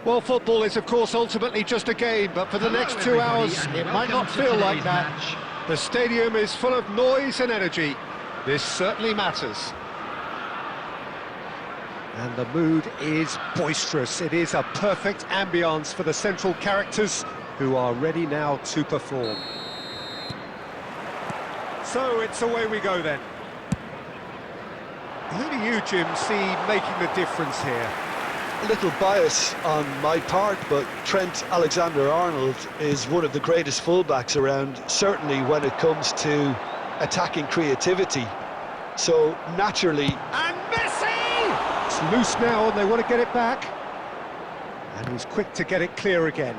Well, football is, of course, ultimately just a game, but for the next 2 hours, it might not feel like that. The stadium is full of noise and energy. This certainly matters. And the mood is boisterous. It is a perfect ambience for the central characters, who are ready now to perform. So it's away we go then. Who do you, Jim, see making the difference here? A little bias on my part, but Trent Alexander-Arnold is one of the greatest fullbacks around, certainly when it comes to attacking creativity. So, naturally... And Messi! It's loose now and they want to get it back. And he's quick to get it clear again.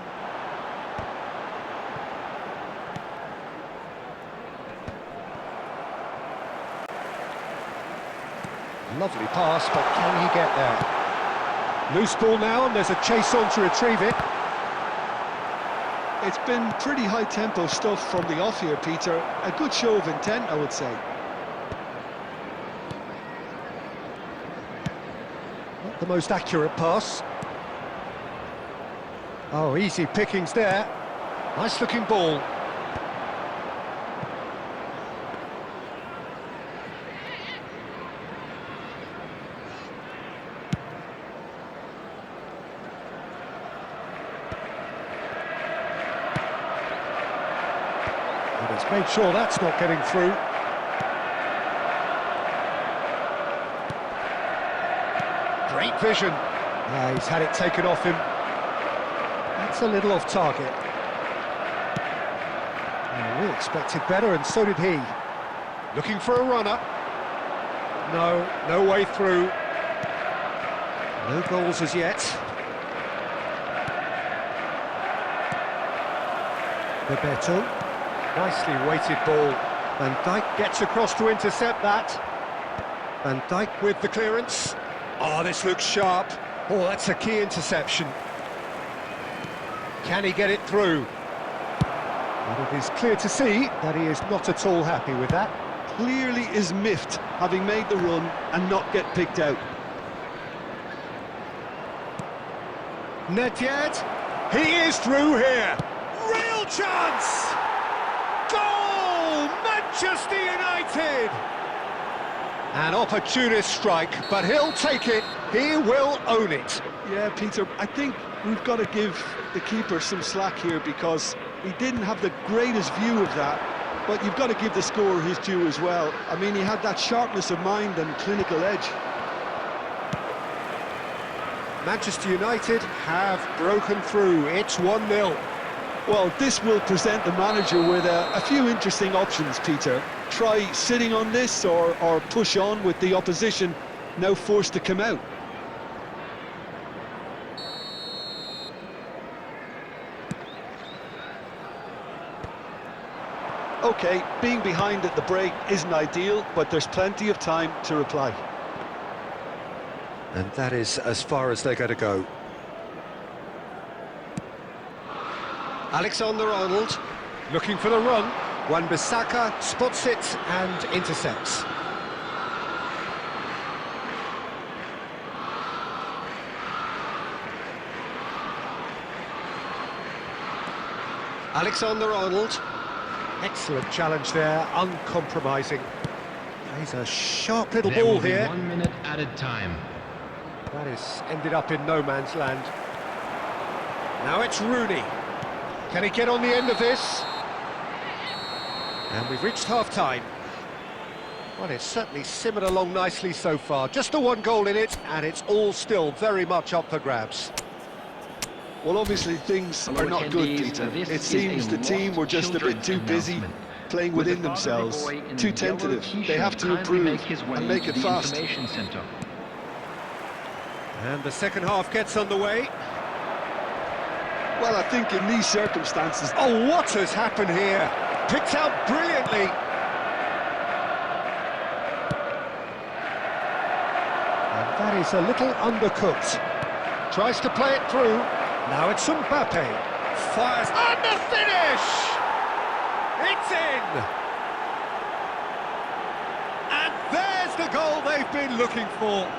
Lovely pass, but can he get there? Loose ball now, and there's a chase on to retrieve it. It's been pretty high-tempo stuff from the off here, Peter. A good show of intent, I would say. Not the most accurate pass. Oh, easy pickings there. Nice-looking ball. He's made sure that's not getting through. Great vision. He's had it taken off him. That's a little off target. We expected better, and so did he. Looking for a runner. No way through. No goals as yet. Bebeto. Nicely weighted ball. Van Dijk gets across to intercept that. Van Dijk with the clearance. Oh, this looks sharp. Oh, that's a key interception. Can he get it through? But it is clear to see that he is not at all happy with that. Clearly is miffed, having made the run and not get picked out. Nedved. He is through here. Real chance! Goal! Manchester United! An opportunist strike, but he'll take it. He will own it. Yeah, Peter, I think we've got to give the keeper some slack here because he didn't have the greatest view of that, but you've got to give the scorer his due as well. I mean, he had that sharpness of mind and clinical edge. Manchester United have broken through. It's 1-0. Well, this will present the manager with a few interesting options, Peter. Try sitting on this or push on with the opposition now forced to come out. OK, being behind at the break isn't ideal, but there's plenty of time to reply. And that is as far as they're going to go. Alexander-Arnold looking for the run. Wan-Bissaka spots it and intercepts. Alexander-Arnold. Excellent challenge there, uncompromising. He's a sharp little There ball will be here. 1 minute added time. That is ended up in no man's land. Now it's Rooney. Can he get on the end of this? And we've reached half-time. Well, it's certainly simmered along nicely so far. Just the one goal in it, and it's all still very much up for grabs. Well, obviously things Hello, are not good, attendees. Peter. This It is seems a the team were just a bit lost too busy announcement. playing With within the father of the themselves, boy in too the yellow tentative. They t-shirt, have to kindly improve make his way and make to it the fast. information center. And the second half gets underway. Well, I think in these circumstances... Oh, what has happened here? Picked out brilliantly. And that is a little undercooked. Tries to play it through. Now it's Mbappe. Fires and the finish! It's in! And there's the goal they've been looking for.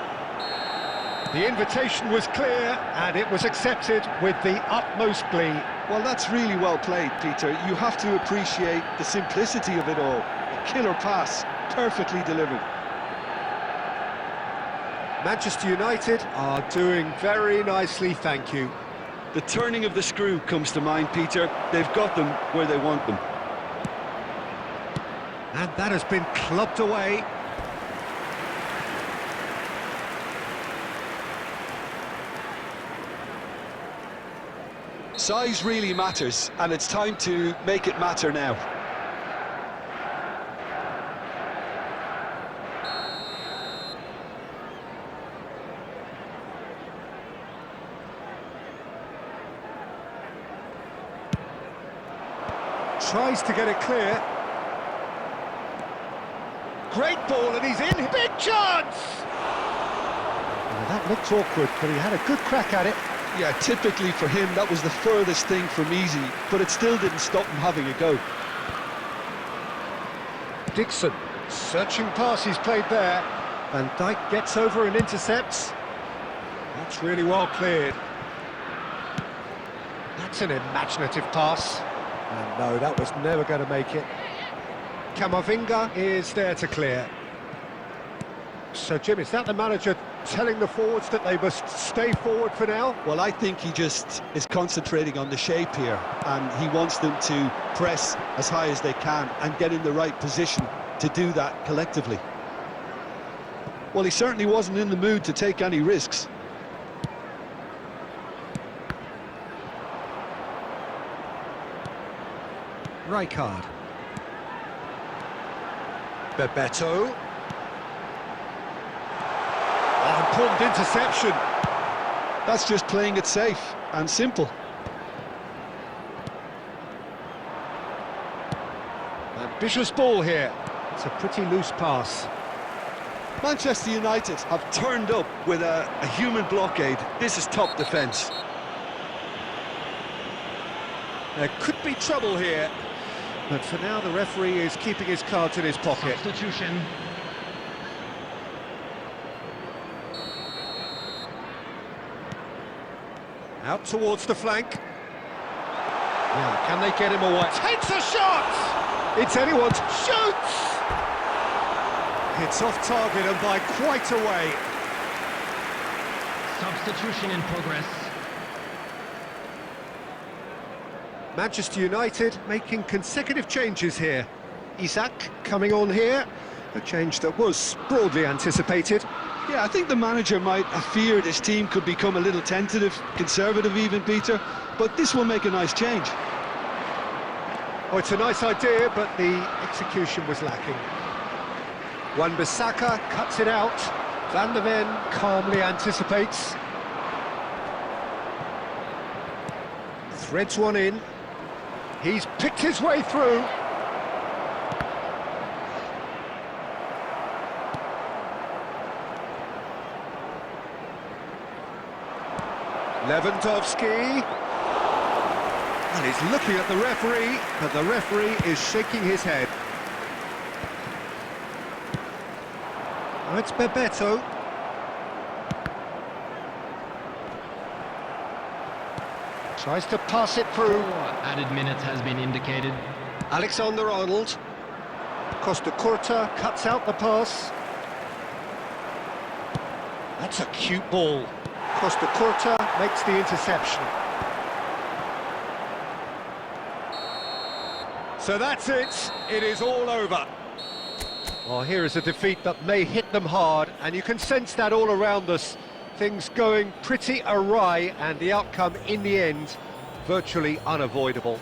The invitation was clear, and it was accepted with the utmost glee. Well, that's really well played, Peter. You have to appreciate the simplicity of it all. A killer pass, perfectly delivered. Manchester United are doing very nicely, thank you. The turning of the screw comes to mind, Peter. They've got them where they want them. And that has been clubbed away. Size really matters, and it's time to make it matter now. Tries to get it clear. Great ball, and he's in. Big chance! Well, that looked awkward, but he had a good crack at it. Yeah, typically for him, that was the furthest thing from easy, but it still didn't stop him having a go. Dixon, searching pass he's played there. Van Dijk gets over and intercepts. That's really well cleared. That's an imaginative pass. And no, that was never going to make it. Camavinga is there to clear. So, Jim, is that the manager telling the forwards that they must stay forward for now? Well, I think he just is concentrating on the shape here, and he wants them to press as high as they can and get in the right position to do that collectively. Well, he certainly wasn't in the mood to take any risks. Rijkaard. Bebeto. Oh, important interception. That's just playing it safe and simple. Ambitious ball here. It's a pretty loose pass. Manchester United have turned up with a human blockade. This is top defence. There could be trouble here, but for now the referee is keeping his cards in his pocket. Substitution. Out towards the flank. Yeah, can they get him away? Takes a shot! It's anyone's. Shoots! It's off target and by quite a way. Substitution in progress. Manchester United making consecutive changes here. Isak coming on here, a change that was broadly anticipated. Yeah, I think the manager might have feared his team could become a little tentative, conservative even, Peter, but this will make a nice change. Oh, it's a nice idea, but the execution was lacking. Wan-Bissaka cuts it out. Van der Ven calmly anticipates. Threads one in. He's picked his way through. Lewandowski. And he's looking at the referee, but the referee is shaking his head. Oh, it's Bebeto. Tries to pass it through. 4 added minutes has been indicated. Alexander-Arnold. Costa Curta cuts out the pass. That's a cute ball. Costa Curta makes the interception. So that's it. It is all over. Well, here is a defeat that may hit them hard, and you can sense that all around us. Things going pretty awry, and the outcome in the end virtually unavoidable.